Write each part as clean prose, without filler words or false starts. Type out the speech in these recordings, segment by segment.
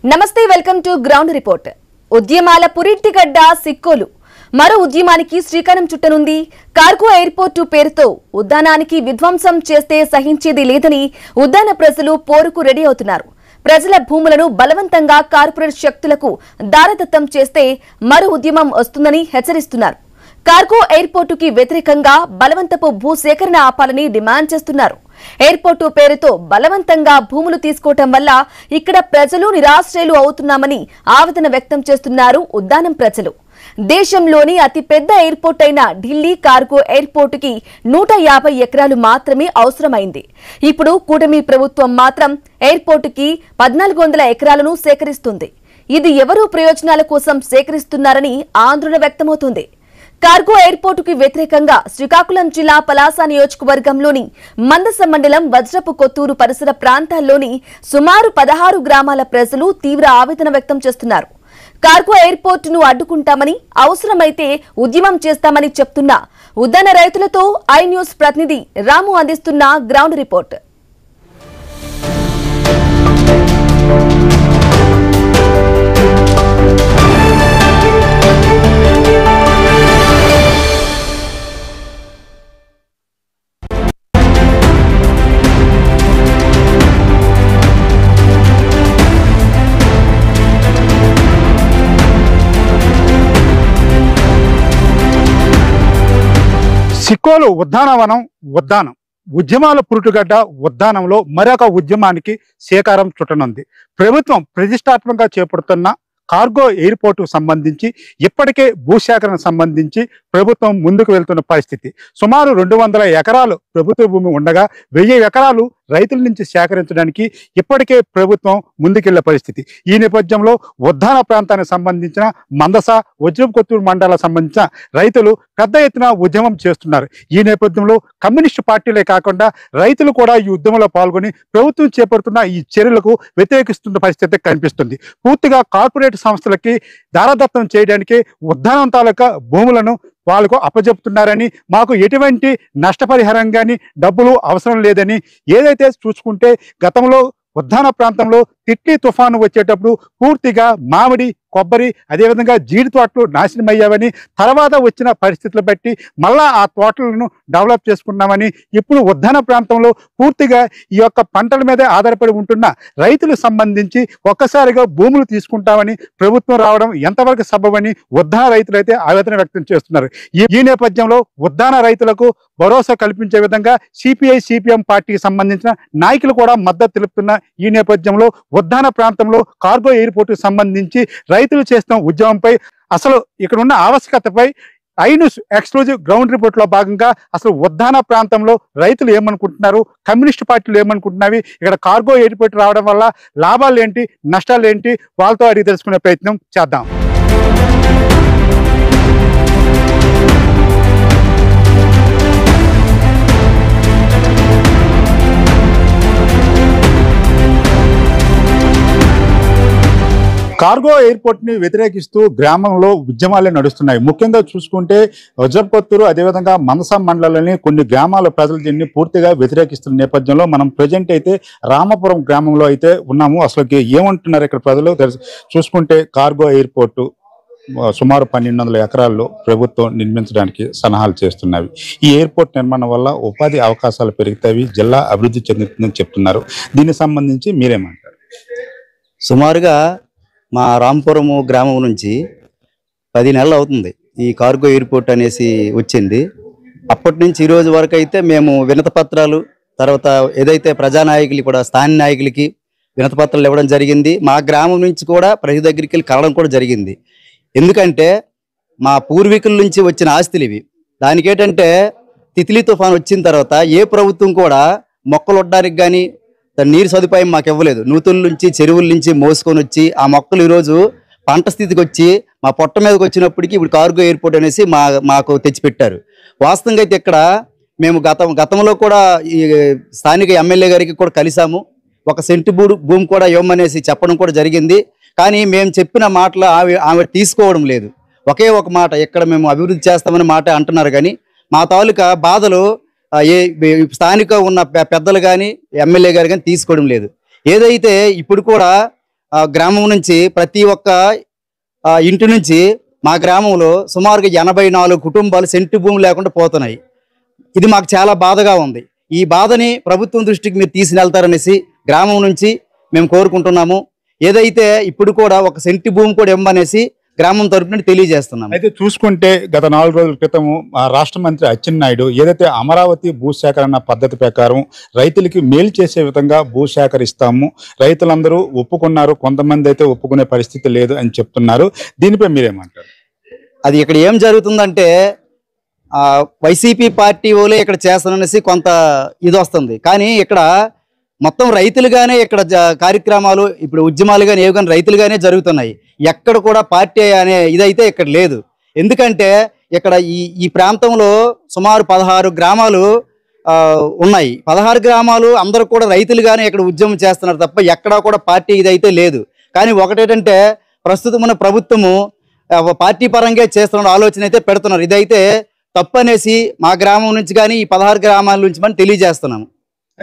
నమస్తే welcome to ground report. ఉద్యమాల పురిటిగడ్డ సిక్కోలు మరో ఉద్యమానికి శ్రీకారం చుట్టనుంది. కార్గో ఎయిర్పోర్టు పేరుతో ఉద్యానానికి విధ్వంసం చేస్తే సహించేది లేదని ఉద్యాన ప్రజలు పోరుకు రెడీ అవుతున్నారు. ప్రజల భూములను బలవంతంగా కార్పొరేట్ శక్తులకు దారదత్తం చేస్తే మరో ఉద్యమం వస్తుందని హెచ్చరిస్తున్నారు. కార్గో ఎయిర్పోర్టుకి వ్యతిరేకంగా బలవంతపు భూసేకరణ ఆపాలని డిమాండ్ చేస్తున్నారు. ఎయిర్పోర్టు పేరుతో బలవంతంగా భూములు తీసుకోవటం వల్ల ఇక్కడ ప్రజలు నిరాశ్రయులు అవుతున్నామని ఆవేదన వ్యక్తం చేస్తున్నారు ఉద్యానం ప్రజలు. దేశంలోని అతిపెద్ద ఎయిర్పోర్ట్ అయిన ఢిల్లీ కార్గో ఎయిర్పోర్టుకి 150 ఎకరాలు మాత్రమే అవసరమైంది. ఇప్పుడు కూటమి ప్రభుత్వం మాత్రం ఎయిర్పోర్టుకి 1400 ఎకరాలను సేకరిస్తుంది. ఇది ఎవరు ప్రయోజనాల కోసం సేకరిస్తున్నారని ఆందోళన వ్యక్తమవుతుంది. కార్గో ఎయిర్పోర్టుకి వ్యతిరేకంగా శ్రీకాకుళం జిల్లా పలాస నియోజకవర్గంలోని మందస మండలం వజ్రపు కొత్తూరు పరిసర ప్రాంతాల్లోని సుమారు 16 గ్రామాల ప్రజలు తీవ్ర ఆవేదన వ్యక్తం చేస్తున్నారు. కార్గో ఎయిర్పోర్టును అడ్డుకుంటామని, అవసరమైతే ఉద్యమం చేస్తామని చెప్తున్న ఉద్యాన రైతులతో ఐ న్యూస్ ప్రతినిధి రాము అందిస్తున్న గ్రౌండ్ రిపోర్ట్. సిక్కోలు ఉద్యానవనం ఉద్యమాల పురుటుగడ్డ ఉద్యానంలో మరొక ఉద్యమానికి శ్రీకారం చుట్టనుంది. ప్రభుత్వం ప్రతిష్టాత్మకంగా చేపడుతున్న కార్గో ఎయిర్పోర్టుకు సంబంధించి ఇప్పటికే భూసేకరణ సంబంధించి ప్రభుత్వం ముందుకు వెళ్తున్న పరిస్థితి. సుమారు 200 ఎకరాలు ప్రభుత్వ భూమి ఉండగా 1000 ఎకరాలు రైతుల నుంచి సేకరించడానికి ఇప్పటికే ప్రభుత్వం ముందుకెళ్లే పరిస్థితి. ఈ నేపథ్యంలో ఉద్యాన ప్రాంతానికి సంబంధించిన మందస, వజ్రపు కొత్తూరు మండలాలకు సంబంధించిన రైతులు పెద్ద ఎత్తున ఉద్యమం చేస్తున్నారు. ఈ నేపథ్యంలో కమ్యూనిస్టు పార్టీలే కాకుండా రైతులు కూడా ఈ ఉద్యమంలో పాల్గొని ప్రభుత్వం చేపడుతున్న ఈ చర్యలకు వ్యతిరేకిస్తున్న పరిస్థితి కనిపిస్తుంది. పూర్తిగా కార్పొరేట్ సంస్థలకి దారదత్తం చేయడానికి ఉద్యానం తాలూకా భూములను వాళ్ళకు అప్పజెపుతున్నారని, మాకు ఎటువంటి నష్టపరిహారం కానీ డబ్బులు అవసరం లేదని, ఏదైతే చూసుకుంటే గతంలో ఉద్యాన ప్రాంతంలో తిట్లీ తుఫాను వచ్చేటప్పుడు పూర్తిగా మామిడి, కొబ్బరి, అదేవిధంగా జీడి తోటలు నాశనమయ్యావని, తర్వాత వచ్చిన పరిస్థితులు బట్టి మళ్ళా ఆ తోటలను డెవలప్ చేసుకున్నామని, ఇప్పుడు ఉద్యాన ప్రాంతంలో పూర్తిగా ఈ యొక్క పంటల మీదే ఆధారపడి ఉంటున్న రైతులకు సంబంధించి ఒక్కసారిగా భూములు తీసుకుంటామని ప్రభుత్వం రావడం ఎంతవరకు సబబని ఉద్యాన రైతులైతే ఆవేదన వ్యక్తం చేస్తున్నారు. ఈ నేపథ్యంలో ఉద్యాన రైతులకు భరోసా కల్పించే విధంగా సిపిఐ, సిపిఎం పార్టీకి సంబంధించిన నాయకులు కూడా మద్దతు తెలుపుతున్న ఈ నేపథ్యంలో ఉద్యాన ప్రాంతంలో కార్గో ఎయిర్పోర్టుకు సంబంధించి రైతులు చేస్తున్న ఉద్యమంపై, అసలు ఇక్కడ ఉన్న ఆవశ్యకతపై I news exclusive ground report లో భాగంగా అసలు ఉద్యాన ప్రాంతంలో రైతులు ఏమనుకుంటున్నారు, కమ్యూనిస్ట్ పార్టీలు ఏమనుకుంటున్నవి, ఇక్కడ కార్గో ఎయిర్పోర్ట్ రావడం వల్ల లాభాలు ఏంటి, నష్టాలు ఏంటి, వాళ్ళతో అడిగి తెలుసుకునే ప్రయత్నం చేద్దాం. కార్గో ఎయిర్పోర్ట్ ని వ్యతిరేకిస్తూ గ్రామంలో ఉద్యమాలే నడుస్తున్నాయి. ముఖ్యంగా చూసుకుంటే వజ్రపు కొత్తూరు, అదేవిధంగా మందస మండలంలోని కొన్ని గ్రామాల ప్రజలు దీన్ని పూర్తిగా వ్యతిరేకిస్తున్న నేపథ్యంలో మనం ప్రజెంట్ అయితే రామపురం గ్రామంలో అయితే ఉన్నాము. అసలు ఏమంటున్నారు ఇక్కడ ప్రజలు చూసుకుంటే, కార్గో ఎయిర్పోర్టు సుమారు 1200 ఎకరాల్లో ప్రభుత్వం నిర్మించడానికి సలహాలు చేస్తున్నవి. ఈ ఎయిర్పోర్ట్ నిర్మాణం వల్ల ఉపాధి అవకాశాలు పెరుగుతాయి, జిల్లా అభివృద్ధి చెందుతుందని చెప్తున్నారు. దీనికి సంబంధించి మీరేమంటారు? సుమారుగా మా రాంపురము గ్రామం నుంచి 10 నెలలు అవుతుంది ఈ కార్గో ఎయిర్పోర్ట్ అనేసి వచ్చింది. అప్పటి నుంచి ఈ రోజు వరకు అయితే మేము వినతి పత్రాలు, తర్వాత ఏదైతే ప్రజానాయకులు కూడా స్థానిక నాయకులకి వినతి పత్రాలు ఇవ్వడం జరిగింది. మా గ్రామం నుంచి కూడా ప్రజల దగ్గరికి వెళ్ళి కలవడం కూడా జరిగింది. ఎందుకంటే మా పూర్వీకుల నుంచి వచ్చిన ఆస్తులు ఇవి. దానికి ఏంటంటే తిత్లీ తుఫాన్ వచ్చిన తర్వాత ఏ ప్రభుత్వం కూడా మొక్కలు ఉండడానికి కానీ నీరు సదుపాయం మాకు ఇవ్వలేదు. నూతుల నుంచి, చెరువుల నుంచి మోసుకొని వచ్చి ఆ మొక్కలు ఈరోజు పంట స్థితికి వచ్చి మా పొట్ట మీదకి వచ్చినప్పటికీ ఇప్పుడు కార్గో ఎయిర్పోర్ట్ అనేసి మాకు తెచ్చిపెట్టారు. వాస్తవంగా అయితే ఇక్కడ మేము గతంలో కూడా ఈ స్థానిక ఎమ్మెల్యే గారికి కూడా కలిసాము. 1 సెంటు భూమి కూడా ఇవ్వమనేసి చెప్పడం కూడా జరిగింది. కానీ మేము చెప్పిన మాటలు ఆమె తీసుకోవడం లేదు. ఒకే ఒక మాట, ఇక్కడ మేము అభివృద్ధి చేస్తామని మాట అంటున్నారు. కానీ మా తాలూకా బాధలు స్థానిక ఉన్న పెద్దలు కానీ ఎమ్మెల్యే గారు కానీ తీసుకోవడం లేదు. ఏదైతే ఇప్పుడు కూడా గ్రామం నుంచి ప్రతి ఒక్క ఇంటి నుంచి మా గ్రామంలో సుమారుగా 84 కుటుంబాలు సెంటు భూమి లేకుండా పోతున్నాయి. ఇది మాకు చాలా బాధగా ఉంది. ఈ బాధని ప్రభుత్వం దృష్టికి మీరు తీసుకెళ్తారనేసి గ్రామం నుంచి మేము కోరుకుంటున్నాము. ఏదైతే ఇప్పుడు కూడా ఒక సెంటు భూమి కూడా ఇవ్వమనేసి గ్రామం తరపున తెలియజేస్తున్నాం. అయితే చూసుకుంటే గత 4 రోజుల క్రితము రాష్ట్ర మంత్రి అచ్చెన్నాయుడు ఏదైతే అమరావతి భూసేకరణ పద్ధతి ప్రకారం రైతులకి మేలు చేసే విధంగా భూసేకరిస్తాము, రైతులందరూ ఒప్పుకున్నారు, కొంతమంది అయితే ఒప్పుకునే పరిస్థితి లేదు అని చెప్తున్నారు. దీనిపై మీరేమంటారు? అది ఇక్కడ ఏం జరుగుతుందంటే వైసీపీ పార్టీ వాళ్ళే ఇక్కడ చేస్తాననేసి కొంత ఇది వస్తుంది. కానీ ఇక్కడ మొత్తం రైతులుగానే ఇక్కడ కార్యక్రమాలు ఇప్పుడు ఉద్యమాలు కానీ ఏవి కానీ రైతులుగానే జరుగుతున్నాయి. ఎక్కడ కూడా పార్టీ అనే ఇదైతే ఇక్కడ లేదు. ఎందుకంటే ఇక్కడ ఈ ప్రాంతంలో సుమారు 16 గ్రామాలు ఉన్నాయి. 16 గ్రామాలు అందరూ కూడా రైతులుగానే ఇక్కడ ఉద్యమం చేస్తున్నారు తప్ప ఎక్కడా కూడా పార్టీ ఇదైతే లేదు. కానీ ఒకటేంటంటే ప్రస్తుతం మన ప్రభుత్వము పార్టీ పరంగా చేస్తున్న ఆలోచన అయితే పెడుతున్నారు. ఇదైతే తప్పనేసి మా గ్రామం నుంచి కానీ ఈ 16 గ్రామాల నుంచి మనం తెలియజేస్తున్నాము.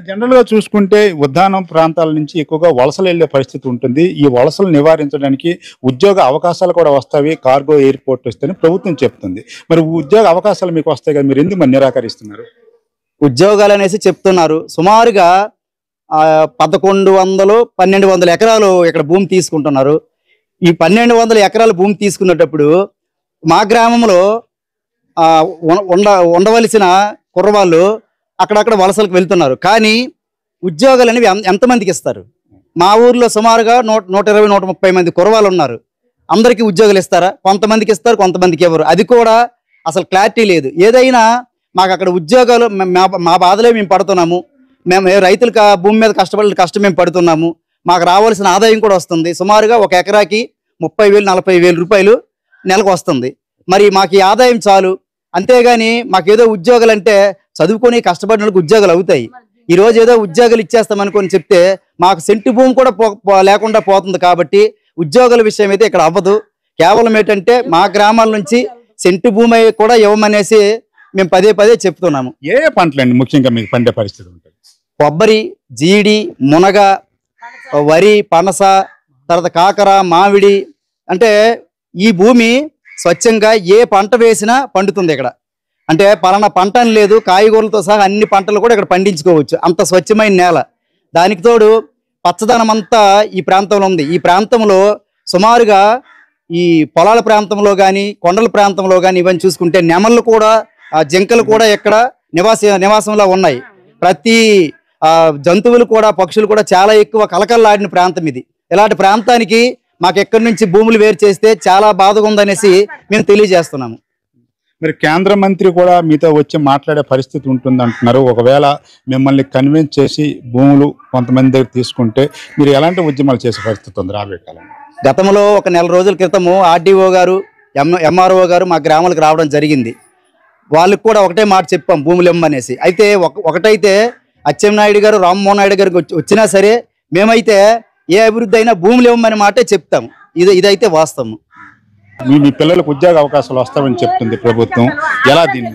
జనరల్ గా చూసుకుంటే ఉద్యానం ప్రాంతాల నుంచి ఎక్కువగా వలసలు వెళ్లే పరిస్థితి ఉంటుంది. ఈ వలసలు నివారించడానికి ఉద్యోగ అవకాశాలు కూడా వస్తాయి, కార్గో ఎయిర్పోర్ట్ వస్తేనే ప్రభుత్వం చెప్తుంది. మరి ఉద్యోగ అవకాశాలు మీకు వస్తాయి కదా, మీరు ఎందుకు నిరాకరిస్తున్నారు? ఉద్యోగాలు అనేసి చెప్తున్నారు. సుమారుగా 1100-1200 ఎకరాలు ఇక్కడ భూమి తీసుకుంటున్నారు. ఈ 1200 ఎకరాల భూమి తీసుకునేటప్పుడు మా గ్రామంలో ఉండవలసిన కుర్రవాళ్ళు అక్కడక్కడ వలసలకు వెళ్తున్నారు. కానీ ఉద్యోగాలు అనేవి ఎంతమందికి ఇస్తారు? మా ఊర్లో సుమారుగా 120-130 మంది కుర్రవాళ్ళు ఉన్నారు. అందరికీ ఉద్యోగాలు ఇస్తారా? కొంతమందికి ఇస్తారు, కొంతమందికి ఎవరు. అది కూడా అసలు క్లారిటీ లేదు. ఏదైనా మాకు అక్కడ ఉద్యోగాలు మా బాధలే మేము పడుతున్నాము. మేము రైతులకు భూమి మీద కష్టం మేము పడుతున్నాము. మాకు రావాల్సిన ఆదాయం కూడా వస్తుంది. సుమారుగా ఒక ఎకరాకి 30,000-40,000 రూపాయలు నెలకు వస్తుంది. మరి మాకు ఈ ఆదాయం చాలు. అంతేగాని మాకేదో ఉద్యోగాలు అంటే చదువుకొని కష్టపడిన వాళ్ళకి ఉద్యోగాలు అవుతాయి. ఈరోజు ఏదో ఉద్యోగాలు ఇచ్చేస్తామనుకొని చెప్తే మాకు సెంటు భూమి కూడా లేకుండా పోతుంది. కాబట్టి ఉద్యోగాల విషయం అయితే ఇక్కడ అవ్వదు. కేవలం ఏంటంటే మా గ్రామాల నుంచి సెంటు భూమి కూడా ఇవ్వమనేసి మేము పదే చెప్తున్నాము. ఏ పంటలండి ముఖ్యంగా మీకు పండే పరిస్థితి ఉంటుంది? కొబ్బరి, జీడి, మునగ, వరి, పనస, తర్వాత కాకర, మామిడి. అంటే ఈ భూమి స్వచ్ఛంగా ఏ పంట వేసినా పండుతుంది ఇక్కడ. అంటే పలానా పంట అని లేదు, కాయగూరలతో సహా అన్ని పంటలు కూడా ఇక్కడ పండించుకోవచ్చు. అంత స్వచ్ఛమైన నేల. దానికి తోడు పచ్చదనం అంతా ఈ ప్రాంతంలో ఉంది. ఈ ప్రాంతంలో సుమారుగా ఈ పొలాల ప్రాంతంలో కానీ కొండల ప్రాంతంలో కానీ ఇవన్నీ చూసుకుంటే నెమళ్ళు కూడా జింకలు కూడా ఇక్కడ నివాసంలో ఉన్నాయి. ప్రతి జంతువులు కూడా పక్షులు కూడా చాలా ఎక్కువ కలకల్లాడిన ప్రాంతం ఇది. ఇలాంటి ప్రాంతానికి మాకు ఎక్కడి నుంచి భూములు వేరు చేస్తే చాలా బాధగా ఉందనేసి మేము తెలియజేస్తున్నాము. మరి కేంద్ర మంత్రి కూడా మీతో వచ్చి మాట్లాడే పరిస్థితి ఉంటుంది అంటున్నారు. ఒకవేళ మిమ్మల్ని కన్విన్స్ చేసి భూములు కొంతమంది దగ్గర తీసుకుంటే మీరు ఎలాంటి ఉద్యమాలు చేసే పరిస్థితి ఉంది రాబోయే కాలం? గతంలో ఒక నెల రోజుల క్రితము ఆర్డీఓ గారు, ఎంఆర్ఓ గారు మా గ్రామాలకు రావడం జరిగింది. వాళ్ళకి కూడా ఒకటే మాట చెప్పాం, భూములు ఇమ్మనేసి. అయితే ఒకటైతే అచ్చెన్నాయుడు గారు, రామ్మోహన్ నాయుడు గారికి వచ్చినా సరే మేమైతే ఏ అభివృద్ధి అయినా భూములు ఇవ్వమని మాటే చెప్తాము. ఇదైతే వాస్తవం. మీ పిల్లలకు ఉద్యోగ అవకాశాలు వస్తామని చెప్తుంది ప్రభుత్వం, ఎలా దీన్ని?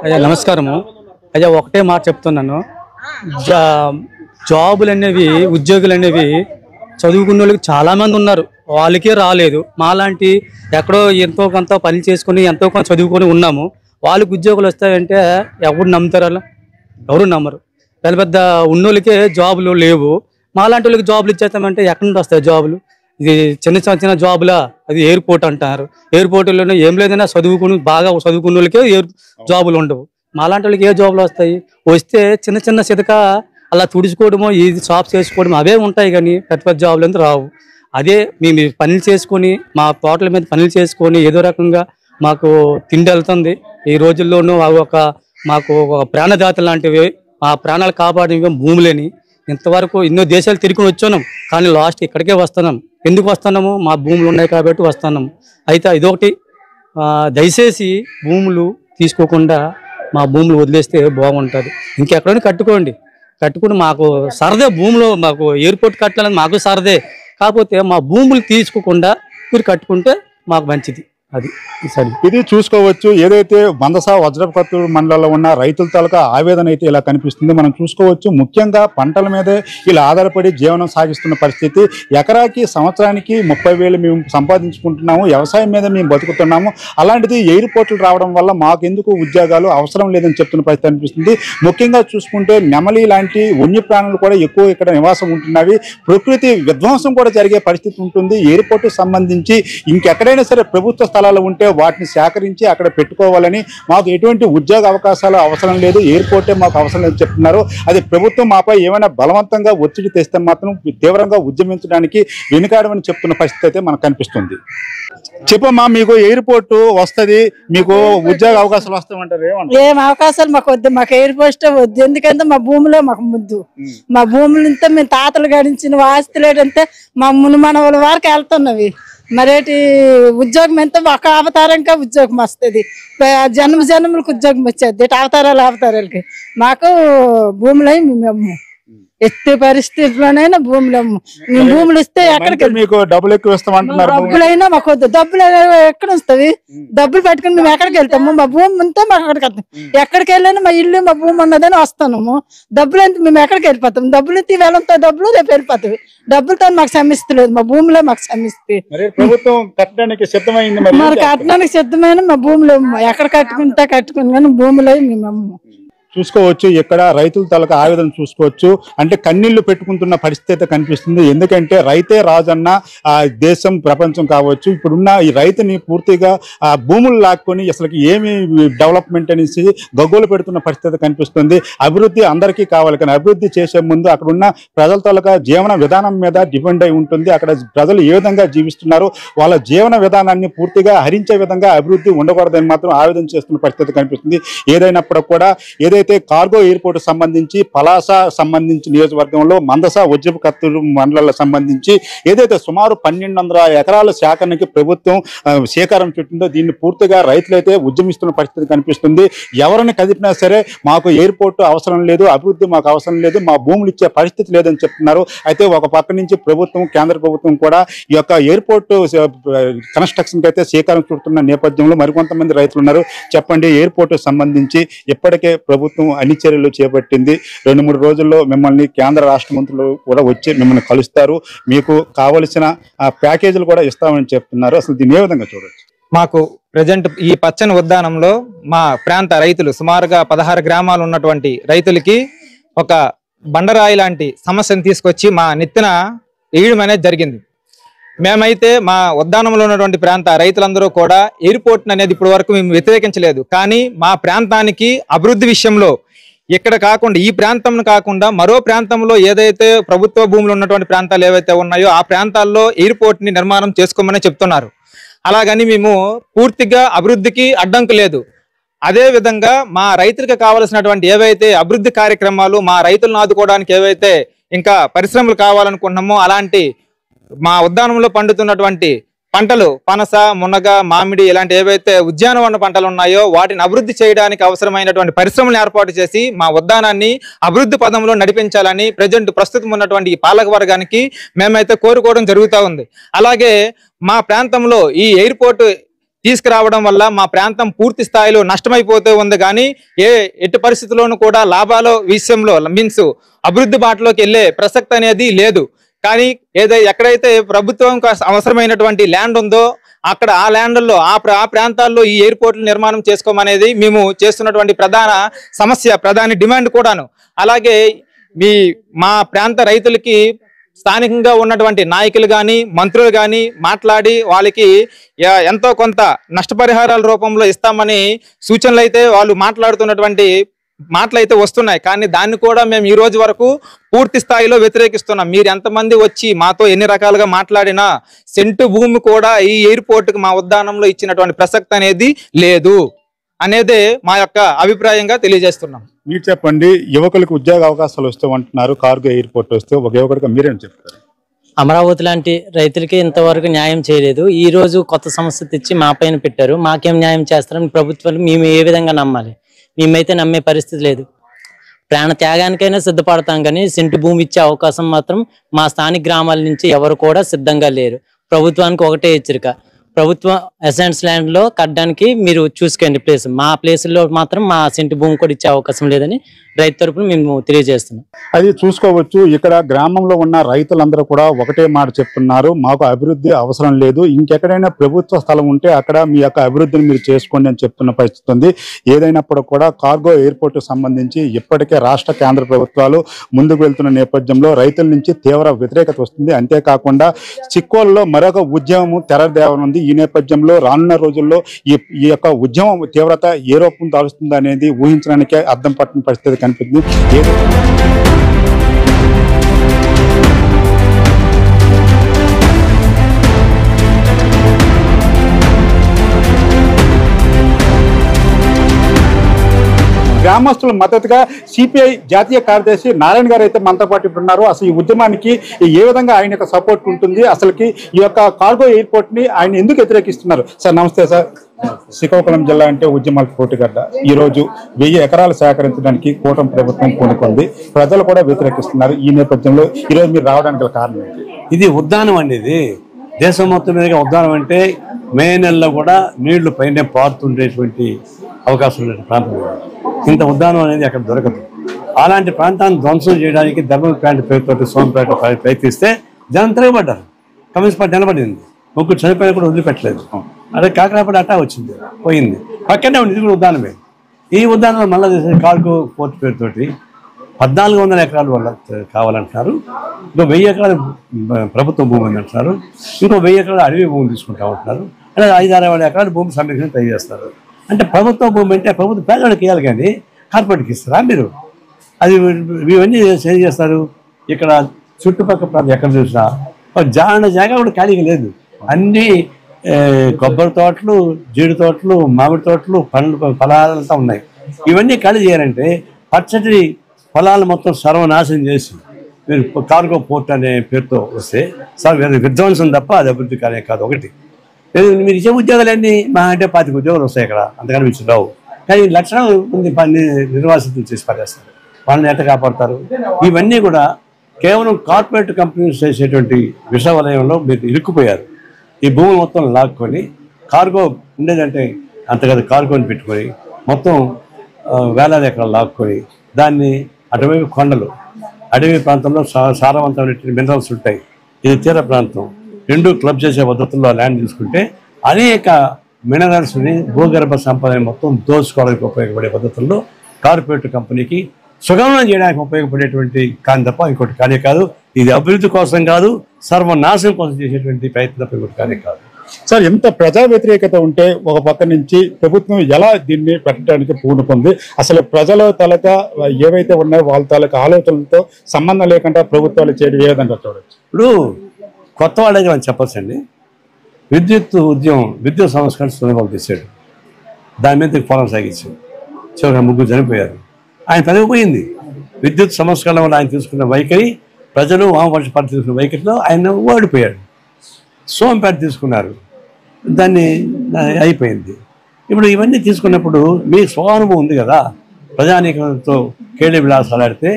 అయ్యా నమస్కారము. అయ్యా ఒకటే మాట చెప్తున్నాను, జాబులు అనేవి, ఉద్యోగులు అనేవి చదువుకున్న వాళ్ళకి చాలామంది ఉన్నారు, వాళ్ళకే రాలేదు. మాలాంటి ఎక్కడో ఎంతో కొంత పని చేసుకుని ఎంతో కొంత చదువుకొని ఉన్నాము, వాళ్ళకి ఉద్యోగాలు వస్తాయంటే ఎవరు నమ్ముతారు? అలా ఎవరు నమ్మరు. పెద్ద పెద్ద ఉన్నోళ్ళకే జాబులు లేవు, మాలాంటి వాళ్ళకి జాబులు ఇచ్చేస్తామంటే ఎక్కడి నుండి వస్తాయి జాబులు? ఇది చిన్న జాబులా? అది ఎయిర్పోర్ట్ అంటారు. ఎయిర్పోర్ట్లోనే ఏం లేదన్నా బాగా చదువుకున్న వాళ్ళకే జాబులు ఉండవు. మాలాంటి వాళ్ళకి ఏ జాబులు వస్తాయి? వస్తే చిన్న సితక అలా తుడుచుకోవడమో, ఈ షాప్స్ చేసుకోవడం అవే ఉంటాయి. కానీ పెద్ద జాబులు ఎందుకు రావు. అదే మేము పనులు చేసుకొని, మా తోటల మీద పనులు చేసుకొని ఏదో రకంగా మాకు తిండి వెళ్తుంది. ఈ రోజుల్లోనూ అవి మాకు ఒక ప్రాణదాత లాంటివి, ఆ ప్రాణాలు కాపాడినవి భూములని. ఇంతవరకు ఎన్నో దేశాలు తిరిగి వచ్చాం, కానీ లాస్ట్ ఇక్కడికే వస్తున్నాం. ఎందుకు వస్తున్నాము? మా భూములు ఉన్నాయి కాబట్టి వస్తున్నాము. అయితే ఇదొకటి, దయచేసి భూములు తీసుకోకుండా మా భూములు వదిలేస్తే బాగుంటుంది. ఇంకెక్కడైనా కట్టుకుని మాకు సరదే, భూములు మాకు ఎయిర్పోర్ట్ కట్టాలని మాకు సరదే. కాకపోతే మా భూములు తీసుకోకుండా మీరు కట్టుకుంటే మాకు మంచిది. అది ఈసారి ఇది చూసుకోవచ్చు. ఏదైతే మందస వజ్రపత్తూరు మండలంలో ఉన్న రైతుల తాలూకా ఆవేదన అయితే ఇలా కనిపిస్తుంది. మనం చూసుకోవచ్చు, ముఖ్యంగా పంటల మీదే ఇలా ఆధారపడి జీవనం సాగిస్తున్న పరిస్థితి. ఎకరాకి సంవత్సరానికి 30,000 మేము సంపాదించుకుంటున్నాము, వ్యవసాయం మీద మేము బతుకుతున్నాము. అలాంటిది ఎయిర్పోర్ట్లు రావడం వల్ల మాకెందుకు ఉద్యోగాలు అవసరం లేదని చెప్తున్న పరిస్థితి అనిపిస్తుంది. ముఖ్యంగా చూసుకుంటే నెమలి లాంటి వన్యప్రాణులు కూడా ఎక్కువ ఇక్కడ నివాసం ఉంటున్నవి. ప్రకృతి విధ్వంసం కూడా జరిగే పరిస్థితి ఉంటుంది. ఎయిర్పోర్టుకు సంబంధించి ఇంకెక్కడైనా సరే ప్రభుత్వ స్థలాలు ఉంటే వాటిని సేకరించి అక్కడ పెట్టుకోవాలని, మాకు ఎటువంటి ఉద్యోగ అవకాశాలు అవసరం లేదు, ఎయిర్పోర్టే మాకు అవసరం లేదు చెప్తున్నారు. అది ప్రభుత్వం మాపై ఏమైనా బలవంతంగా ఒత్తిడి తెస్తే మాత్రం తీవ్రంగా ఉద్యమించడానికి వెనుకాడమని చెప్తున్న పరిస్థితి అయితే మనకు కనిపిస్తుంది. చెప్పమ్మా, మీకు ఎయిర్పోర్ట్ వస్తుంది, మీకు ఉద్యోగ అవకాశాలు వస్తామంటారు, ఏం అవకాశాలు మాకు వద్దు, మాకు ఎయిర్పోర్ట్ వద్దు. ఎందుకంటే మా భూమిలో మాకు ముద్దు, మా భూములంతా మేము తాతలు గడించిన ఆస్తులు ఏంటంటే మా మునుమనవుల వరకు వెళ్తున్నవి. మరేటి ఉద్యోగం ఎంత ఒక అవతారంగా ఉద్యోగం వస్తుంది, జన్మలకు ఉద్యోగం వచ్చేది, అవతారాలకి. మాకు భూములు మేము ఎత్తే పరిస్థితుల్లోనైనా భూములు ఇస్తే ఎక్కడికి మీకు డబ్బులు ఎక్కువ ఇస్తామంటున్నారు. డబ్బులైనా మాకు వద్దు, డబ్బులు ఎక్కడ వస్తుంది, డబ్బులు పెట్టుకుని మేము ఎక్కడికి వెళ్తాము, మా భూమి ఉంటే మాకు అక్కడికి వెళ్తాం. ఎక్కడికి వెళ్ళినా మా ఇల్లు మా భూమి ఉన్నదని వస్తున్నాము. డబ్బులు ఎంత మేము ఎక్కడికి వెళ్ళిపోతాం, డబ్బులు ఎత్తి వెళ్ళంతో డబ్బులు రేపు వెళ్ళిపోతాయి. డబ్బులతో మాకు సమస్యలేదు, మా భూమిలో మాకు సమస్య. ప్రభుత్వం కట్టడానికి సిద్ధమైంది, మరి కట్టడానికి సిద్ధమైన మా భూములు ఎక్కడ కట్టుకుని కానీ భూములు మేము చూసుకోవచ్చు. ఇక్కడ రైతుల తాలూకా ఆవేదన చూసుకోవచ్చు. అంటే కన్నీళ్లు పెట్టుకుంటున్న పరిస్థితి కనిపిస్తుంది. ఎందుకంటే రైతే రాజన్న దేశం ప్రపంచం కావచ్చు. ఇప్పుడున్న ఈ రైతుని పూర్తిగా భూములు లాక్కొని అసలుకి ఏమి డెవలప్మెంట్ అనేసి గగ్గోలు పెడుతున్న పరిస్థితి కనిపిస్తుంది. అభివృద్ధి అందరికీ కావాలి, కానీ అభివృద్ధి చేసే ముందు అక్కడున్న ప్రజల తాలూకా జీవన విధానం మీద డిపెండ్ అయి ఉంటుంది. అక్కడ ప్రజలు ఏ విధంగా జీవిస్తున్నారు, వాళ్ళ జీవన విధానాన్ని పూర్తిగా హరించే విధంగా అభివృద్ధి ఉండకూడదని మాత్రం ఆవేదన చేస్తున్న పరిస్థితి కనిపిస్తుంది. ఏదైనప్పుడు కూడా ఏదైతే కార్గో ఎయిర్పోర్ట్ సంబంధించి పలాస సంబంధించి నియోజకవర్గంలో మందస వజ్రపత్తూరు మండలాలకు సంబంధించి ఏదైతే సుమారు 1200 ఎకరాల సేకరణకి ప్రభుత్వం శ్రీకారం చుట్టిందో దీన్ని పూర్తిగా రైతులైతే ఉద్యమిస్తున్న పరిస్థితి కనిపిస్తుంది. ఎవరిని కదిపినా సరే మాకు ఎయిర్పోర్ట్ అవసరం లేదు, అభివృద్ధి మాకు అవసరం లేదు, మా భూములు ఇచ్చే పరిస్థితి లేదని చెప్తున్నారు. అయితే ఒక పక్క నుంచి ప్రభుత్వం, కేంద్ర ప్రభుత్వం కూడా ఈ యొక్క ఎయిర్పోర్ట్ కన్స్ట్రక్షన్ అయితే శ్రీకారం చుడుతున్న నేపథ్యంలో మరికొంతమంది రైతులు ఉన్నారు. చెప్పండి, ఎయిర్పోర్ట్ సంబంధించి ఇప్పటికే ప్రభుత్వం అన్ని చర్యలు చేపట్టింది. 2-3 రోజుల్లో మిమ్మల్ని కేంద్ర రాష్ట్ర మంత్రులు కూడా వచ్చి మిమ్మల్ని కలుస్తారు, మీకు కావలసిన ప్యాకేజీలు కూడా ఇస్తామని చెప్తున్నారు. అసలు దీన్ని ఏ విధంగా చూడొచ్చు? మాకు ప్రజెంట్ ఈ పచ్చని ఉద్యానంలో మా ప్రాంత రైతులు సుమారుగా 16 గ్రామాలు ఉన్నటువంటి రైతులకి ఒక బండరాయి లాంటి సమస్యను తీసుకొచ్చి మా నెత్తిన వేయడం అనేది జరిగింది. మేమైతే మా ఉద్యానంలో ఉన్నటువంటి ప్రాంత రైతులందరూ కూడా ఎయిర్పోర్ట్ అనేది ఇప్పటి వరకు మేము వ్యతిరేకించలేదు. కానీ మా ప్రాంతానికి అభివృద్ధి విషయంలో ఇక్కడ కాకుండా, ఈ ప్రాంతం కాకుండా మరో ప్రాంతంలో ఏదైతే ప్రభుత్వ భూములు ఉన్నటువంటి ప్రాంతాలు ఏవైతే ఉన్నాయో ఆ ప్రాంతాల్లో ఎయిర్పోర్ట్ ని నిర్మాణం చేసుకోమని చెప్తున్నారు. అలాగని మేము పూర్తిగా అభివృద్ధికి అడ్డంకు లేదు. అదే విధంగా మా రైతులకు కావాల్సినటువంటి ఏవైతే అభివృద్ధి కార్యక్రమాలు, మా రైతులను ఆదుకోవడానికి ఏవైతే ఇంకా పరిశ్రమలు కావాలనుకుంటున్నామో అలాంటి మా ఉద్యానంలో పండుతున్నటువంటి పంటలు పనస, మునగ, మామిడి ఇలాంటి ఏవైతే ఉద్యానవన పంటలు ఉన్నాయో వాటిని అభివృద్ధి చేయడానికి అవసరమైనటువంటి పరిశ్రమలు ఏర్పాటు చేసి మా ఉద్యానాన్ని అభివృద్ధి పదంలో నడిపించాలని ప్రస్తుతం ఉన్నటువంటి పాలక వర్గానికి మేమైతే కోరుకోవడం జరుగుతూ ఉంది. అలాగే మా ప్రాంతంలో ఈ ఎయిర్పోర్ట్ తీసుకురావడం వల్ల మా ప్రాంతం పూర్తి స్థాయిలో నష్టమైపోతూ ఉంది. కానీ ఎట్టి పరిస్థితుల్లోనూ కూడా లాభాల విషయంలో మీన్స్ అభివృద్ధి బాటలోకి వెళ్ళే ప్రసక్తి అనేది లేదు. కానీ ఎక్కడైతే ప్రభుత్వం అవసరమైనటువంటి ల్యాండ్ ఉందో అక్కడ ఆ ల్యాండ్లో ఆ ప్రాంతాల్లో ఈ ఎయిర్పోర్ట్లు నిర్మాణం చేసుకోమనేది మేము చేస్తున్నటువంటి ప్రధాన డిమాండ్ కూడాను. అలాగే మా ప్రాంత రైతులకి స్థానికంగా ఉన్నటువంటి నాయకులు కానీ మంత్రులు కానీ మాట్లాడి వాళ్ళకి ఎంతో కొంత నష్టపరిహారాల రూపంలో ఇస్తామని సూచనలు అయితే వాళ్ళు మాట్లాడుతున్నటువంటి మాటలు అయితే వస్తున్నాయి. కానీ దాన్ని కూడా మేము ఈ రోజు వరకు పూర్తి స్థాయిలో వ్యతిరేకిస్తున్నాం. మీరు ఎంతమంది వచ్చి మాతో ఎన్ని రకాలుగా మాట్లాడినా సెంటు భూమి కూడా ఈ ఎయిర్పోర్ట్కి మా ఉద్యానంలో ఇచ్చినటువంటి ప్రసక్తి అనేది లేదు అనేదే మా యొక్క అభిప్రాయంగా తెలియజేస్తున్నాం. మీరు చెప్పండి, యువకులకు ఉద్యోగ అవకాశాలు వస్తామంటున్నారు, కార్గో ఎయిర్పోర్ట్ వస్తే ఒక యువకుడిగా మీరేం చెప్తారు? అమరావతి లాంటి రైతులకి ఇంతవరకు న్యాయం చేయలేదు. ఈ రోజు కొత్త సమస్య తెచ్చి మా పైన పెట్టారు. మాకేం న్యాయం చేస్తారని ప్రభుత్వాలు మేము ఏ విధంగా నమ్మాలి? మేమైతే నమ్మే పరిస్థితి లేదు. ప్రాణ త్యాగానికైనా సిద్ధపడతాం, కానీ సెంటు భూమి ఇచ్చే అవకాశం మాత్రం మా స్థానిక గ్రామాల నుంచి ఎవరు కూడా సిద్ధంగా లేరు. ప్రభుత్వానికి ఒకటే హెచ్చరిక, ప్రభుత్వం అసైన్స్ ల్యాండ్ లో కట్టడానికి మీరు చూసుకోండి ప్లేస్. మా ప్లేస్ లో మాత్రం మా సెంటు భూమి కూడా ఇచ్చే అవకాశం లేదని రైతు తరపున మేము తెలియజేస్తున్నాం. అది చూసుకోవచ్చు. ఇక్కడ గ్రామంలో ఉన్న రైతులందరూ కూడా ఒకటే మాట చెప్తున్నారు, మాకు అభివృద్ధి అవసరం లేదు, ఇంకెక్కడైనా ప్రభుత్వ స్థలం ఉంటే అక్కడ మీ యొక్క అభివృద్ధిని మీరు చేసుకోండి అని చెప్తున్న పరిస్థితి ఉంది. ఏదైనప్పుడు కూడా కార్గో ఎయిర్పోర్ట్ సంబంధించి ఇప్పటికే రాష్ట్ర కేంద్ర ప్రభుత్వాలు ముందుకు వెళ్తున్న నేపథ్యంలో రైతుల నుంచి తీవ్ర వ్యతిరేకత వస్తుంది. అంతేకాకుండా చిక్కోల్లో మరొక ఉద్యమం తెరదేవనుంది. ఈ నేపథ్యంలో రానున్న రోజుల్లో ఈ యొక్క ఉద్యమం తీవ్రత ఏ రూపం దాలుస్తుంది అనేది ఊహించడానికే అర్థం పట్టిన పరిస్థితి కనిపిస్తుంది. గ్రామస్తుల మద్దతుగా సిపిఐ జాతీయ కార్యదర్శి నారాయణ గారు అయితే మనతో పాటు ఇప్పుడు ఉన్నారు. అసలు ఈ ఉద్యమానికి ఏ విధంగా ఆయన యొక్క సపోర్ట్ ఉంటుంది, అసలుకి ఈ యొక్క కార్గో ఎయిర్పోర్ట్ ని ఆయన ఎందుకు వ్యతిరేకిస్తున్నారు? సార్ నమస్తే సార్. శ్రీకాకుళం జిల్లా అంటే ఉద్యమాల పోటీగడ్డ. ఈ రోజు 1000 ఎకరాలు సేకరించడానికి కూటమి ప్రభుత్వం పూనుకుంది, ప్రజలు కూడా వ్యతిరేకిస్తున్నారు. ఈ నేపథ్యంలో ఈ రోజు మీరు రావడానికి కారణం ఏంటి? ఇది ఉద్యానం అనేది దేశం మొత్తం మీదుగా ఉద్యానం అంటే మే నెలలో కూడా నీళ్లు పైన పారుతుండేటువంటి అవకాశం ఉండే ప్రాంతం. ఇంత ఉద్యానం అనేది అక్కడ దొరకదు. అలాంటి ప్రాంతాన్ని ధ్వంసం చేయడానికి ధర్మపేట పేరుతో సోమపేట ప్రయత్నిస్తే జనం తిరగబడ్డారు. కమ్యూనిస్ట్ పార్టీ నిలబడింది. ముగ్గురు చనిపోయినా కూడా వదిలిపెట్టలేదు. అదే కాకరాపడి అట్టా వచ్చింది, పోయింది. పక్కనే ఉంది, ఇది కూడా ఉద్యానమే. ఈ ఉద్యానంలో మళ్ళీ కార్గో పోర్ట్ పేరుతోటి 1400 ఎకరాలు వాళ్ళ కావాలంటున్నారు. ఇంకో 1000 ఎకరాలు ప్రభుత్వ భూమి అని అంటున్నారు. ఇంకో 1000 ఎకరాలు అడవి భూమి తీసుకుంటా ఉంటున్నారు. అంటే 5-6 ఏళ్ళ భూమి సంరక్షణ ట్రై చేస్తారు. అంటే ప్రభుత్వ భూమి అంటే ప్రభుత్వం పేదవాడికి ఇవ్వాలి, కానీ కార్పొరేట్కి ఇస్తారా మీరు? అది ఇవన్నీ ఏం చేస్తారు? ఇక్కడ చుట్టుపక్కల ప్రాంతం ఎక్కడ చూసినా జాగా కూడా ఖాళీగా లేదు. అన్నీ కొబ్బరి తోటలు, జీడి తోటలు, మామిడి తోటలు, ఫలాలంతా ఉన్నాయి. ఇవన్నీ ఖాళీ చేయాలంటే పచ్చటి పొలాలు మొత్తం సర్వనాశనం చేసి మీరు కార్గో పోర్ట్ అనే పేరుతో వస్తే సార్ విధ్వంసం తప్ప అది అభివృద్ధి కాదు. ఒకటి మీరు ఇచ్చే ఉద్యోగాలన్నీ మా అంటే 25 ఉద్యోగాలు వస్తాయి ఇక్కడ, అంతకని మించి రావు. కానీ లక్షణం ఉంది నిర్వాసితులు చేసి పడేస్తారు. వాళ్ళని ఎట్లా కాపాడతారు? ఇవన్నీ కూడా కేవలం కార్పొరేట్ కంపెనీస్ చేసేటువంటి విషవలయంలో మీరు ఇరుక్కుపోయారు. ఈ భూమి మొత్తం లాక్కొని కార్గో ఉండేదంటే అంతకదా కార్గోని పెట్టుకొని మొత్తం వేలాది ఎకరాలు లాక్కొని దాన్ని అటువైపు కొండలు, అడవి ప్రాంతంలో సారవంతమైన మినరల్స్ ఉంటాయి. ఇది తీర ప్రాంతం. రెండు క్లబ్ చేసే పద్ధతుల్లో ల్యాండ్ తీసుకుంటే అనేక మినరల్స్ని, భూగర్భ సంపదని మొత్తం దోచుకోవడానికి ఉపయోగపడే పద్ధతుల్లో కార్పొరేట్ కంపెనీకి సుగమనం చేయడానికి ఉపయోగపడేటువంటి కానీ తప్ప ఇంకోటి కానీ కాదు. ఇది అభివృద్ధి కోసం కాదు, సర్వనాశనం కోసం చేసేటువంటి ప్రయత్నం తప్ప ఇంకోటి కానీ కాదు. సార్, ఎంత ప్రజా వ్యతిరేకత ఉంటే ఒక పక్క నుంచి ప్రభుత్వం ఎలా దీన్ని పెట్టడానికి పూనుకుంది? అసలు ప్రజల తాలూకా ఏవైతే ఉన్నాయో వాళ్ళ తాలూకా ఆలోచనలతో సంబంధం లేకుండా ప్రభుత్వాలు చేయడం ఏ విధంగా చూడవచ్చు? ఇప్పుడు కొత్త వాళ్ళకి మనం చెప్పచ్చండి. విద్యుత్ సంస్కరణ సులభం తీసాడు, దాని మీద పోరాటం సాగించాడు. చివరిగా 3 చనిపోయారు. ఆయన పెరిగిపోయింది. విద్యుత్ సంస్కరణ వల్ల ఆయన తీసుకున్న వైఖరి, ప్రజలు వామపక్ష పార్టీ తీసుకున్న వైఖరిలో ఆయన ఓడిపోయాడు. సోమపేట తీసుకున్నారు, దాన్ని అయిపోయింది. ఇప్పుడు ఇవన్నీ తీసుకున్నప్పుడు మీ స్వానుభవం ఉంది కదా, ప్రజానీకంతో కేళి విలాసాలు ఆడితే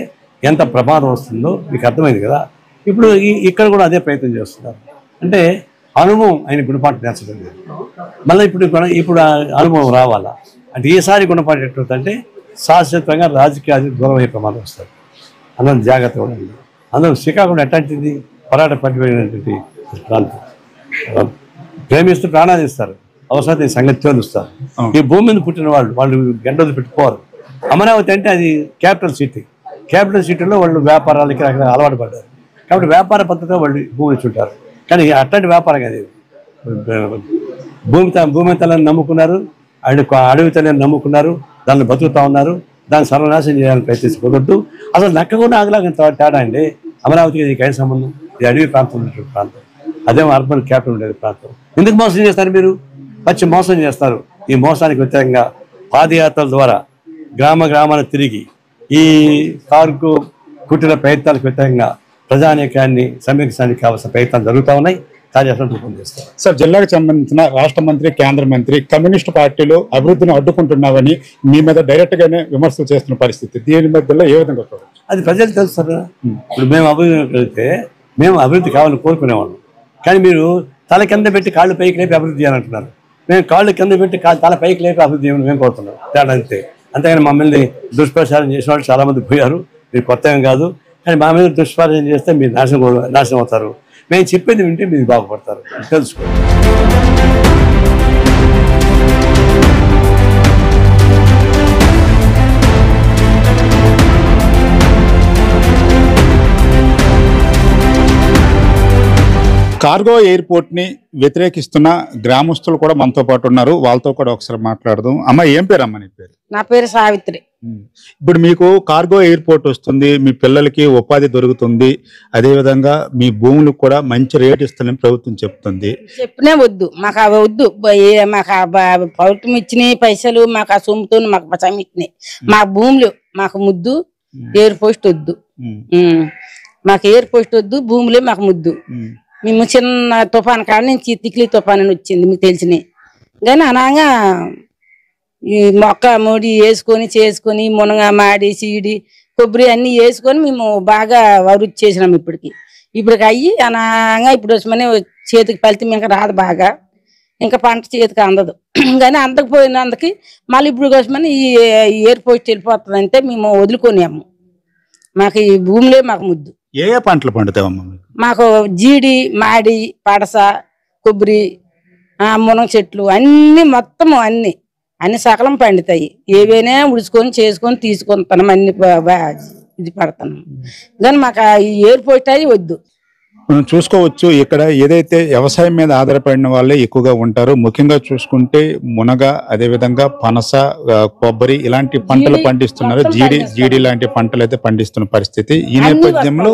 ఎంత ప్రమాదం వస్తుందో మీకు అర్థమైంది కదా. ఇప్పుడు ఇక్కడ కూడా అదే ప్రయత్నం చేస్తున్నారు. అంటే అనుభవం ఆయన గుణపాఠం నేర్చడం లేదు. మళ్ళీ ఇప్పుడు అనుభవం రావాలా అంటే ఈసారి గుణపాఠం ఎట్టుందంటే శాశ్వతంగా రాజకీయాలు దూరం అయ్యే ప్రమాదం వస్తారు. అందరం జాగ్రత్తగా ఉండండి. అందరూ శ్రీకాకుళం ఎట్లాంటిది పోరాట పట్టినటువంటి ప్రాంతం. ప్రేమిస్తూ ప్రాణాలు ఇస్తారు, అవసరం సంగతి తెలుస్తారు. ఈ భూమి మీద పుట్టిన వాళ్ళు గంటలు పెట్టుకోరు. అమరావతి అంటే అది క్యాపిటల్ సిటీ. క్యాపిటల్ సిటీలో వాళ్ళు వ్యాపారాలకి అక్కడ అలవాటు పడ్డారు. కాబట్టి వ్యాపార పద్ధతిలో వాళ్ళు భూమి చుట్టారు. కానీ అట్లాంటి వ్యాపారం కాదు. భూమి తలని నమ్ముకున్నారు, అడవి తలని నమ్ముకున్నారు, దాన్ని బతుకుతా ఉన్నారు. దాన్ని సర్వనాశనం చేయాలని ప్రయత్నించకూడదు. అసలు నక్క కూడా ఆగలాగా తేడా అండి. అమరావతికి ఇది కై సంబంధం? ఇది అడవి ప్రాంతం ఉన్నటువంటి ప్రాంతం, అదేమో అర్బన్ క్యాపిటల్ ఉండేది ప్రాంతం. ఎందుకు మోసం చేస్తారు మీరు? పచ్చి మోసం చేస్తారు. ఈ మోసానికి వ్యతిరేకంగా పాదయాత్రల ద్వారా గ్రామాన్ని తిరిగి ఈ కార్గో కుట్టిన ప్రయత్నాలకు వ్యతిరేకంగా ప్రజానీకాన్ని సమీక్షించడానికి కావాల్సిన ప్రయత్నాలు జరుగుతూ ఉన్నాయి. కార్యాచరణ రూపొందిస్తారు. సార్, జిల్లాకు సంబంధించిన రాష్ట్ర మంత్రి, కేంద్ర మంత్రి కమ్యూనిస్టు పార్టీలు అభివృద్ధిని అడ్డుకుంటున్నామని మీ మీద డైరెక్ట్ గానే విమర్శలు చేస్తున్న పరిస్థితి, దీని మధ్యలో ఏ విధంగా చూడవచ్చు? అది ప్రజలు తెలుస్తారు. ఇప్పుడు మేము అభివృద్ధి కలిగితే మేము అభివృద్ధి కావాలని కోరుకునేవాళ్ళం. కానీ మీరు తల కింద పెట్టి కాళ్ళు పైకి లేపి అభివృద్ధి చేయాలంటున్నారు. మేము కాళ్ళు కింద పెట్టి తల పైకి లేపి అభివృద్ధి చేయమని మేము కోరుతున్నాం. తేడా అంతే. అంతేగాని మమ్మల్ని దుష్ప్రచారం చేసిన వాళ్ళు చాలామంది పోయారు. మీరు కొత్త ఏం కాదు. కానీ మా మీద దుష్ప్రచారం చేస్తే మీరు నాశనం అవుతారు. మేము చెప్పేది వింటే మీరు బాగుపడతారు. తెలుసుకోండి. కార్గో ఎయిర్పోర్ట్ ని వ్యతిరేకిస్తున్న గ్రామస్తులు కూడా మనతో పాటు ఉన్నారు. వాళ్ళతో కూడా ఒకసారి మాట్లాడదాం. అమ్మ, ఏం పేరు అమ్మ నీ పేరు? నా పేరు సావిత్రి. ఇప్పుడు మీకు కార్గో ఎయిర్పోర్ట్ వస్తుంది, మీ పిల్లలకి ఉపాధి దొరుకుతుంది, అదే విధంగా మీ భూములకు కూడా మంచి రేట్ ఇస్తుందని ప్రభుత్వం చెప్తుంది. చెప్పినే వద్దు, మాకు అవి వద్దు. మాకు ప్రభుత్వం ఇచ్చిన పైసలు మాకు ఆ సొమ్ముతో మాకు పసం ఇచ్చినాయి. మా భూములు మాకు ముద్దు, ఎయిర్పోర్ట్ వద్దు. మాకు ఎయిర్పోర్ట్ వద్దు, భూములే మాకు ముద్దు. మేము చిన్న తుఫాన్ కాడ నుంచి తిక్లీ తుఫాన్ అని వచ్చింది, మీకు తెలిసినాయి. కానీ అనగా ఈ మొక్క ముడి వేసుకొని చేసుకొని మునగ మాడి చీడి కొబ్బరి అన్ని వేసుకొని మేము బాగా అభివృద్ధి చేసినాం. ఇప్పటికి అయ్యి అనగా ఇప్పుడు వచ్చమని చేతికి ఫలితం ఇంకా రాదు బాగా, ఇంకా పంట చేతికి అందదు. కానీ అందకపోయినందుకు మళ్ళీ ఇప్పుడు వచ్చమని ఈ ఎయిర్పోర్ట్ వెళ్ళిపోతుంది అంటే మేము వదులుకొనేము. మాకు ఈ భూములే మాకు ముద్దు. ఏ పంటలు పండుతావమ్మా? మాకు జీడి మాడి పడస కొబ్బరి మునగ చెట్లు అన్ని మొత్తం అన్ని సకలం పండుతాయి. ఏవైనా ఉడుచుకొని చేసుకొని తీసుకుంటాం, అన్ని ఇది పడతాను. కానీ మాకు ఈ ఎయిర్పోర్ట్ అయ్యి వద్దు. మనం చూసుకోవచ్చు, ఇక్కడ ఏదైతే వ్యవసాయం మీద ఆధారపడిన వాళ్ళే ఎక్కువగా ఉంటారు. ముఖ్యంగా చూసుకుంటే మునగ, అదే విధంగా పనస, కొబ్బరి ఇలాంటి పంటలు పండిస్తున్నారు. జీడి లాంటి పంటలు అయితే పండిస్తున్న పరిస్థితి. ఈ నేపథ్యంలో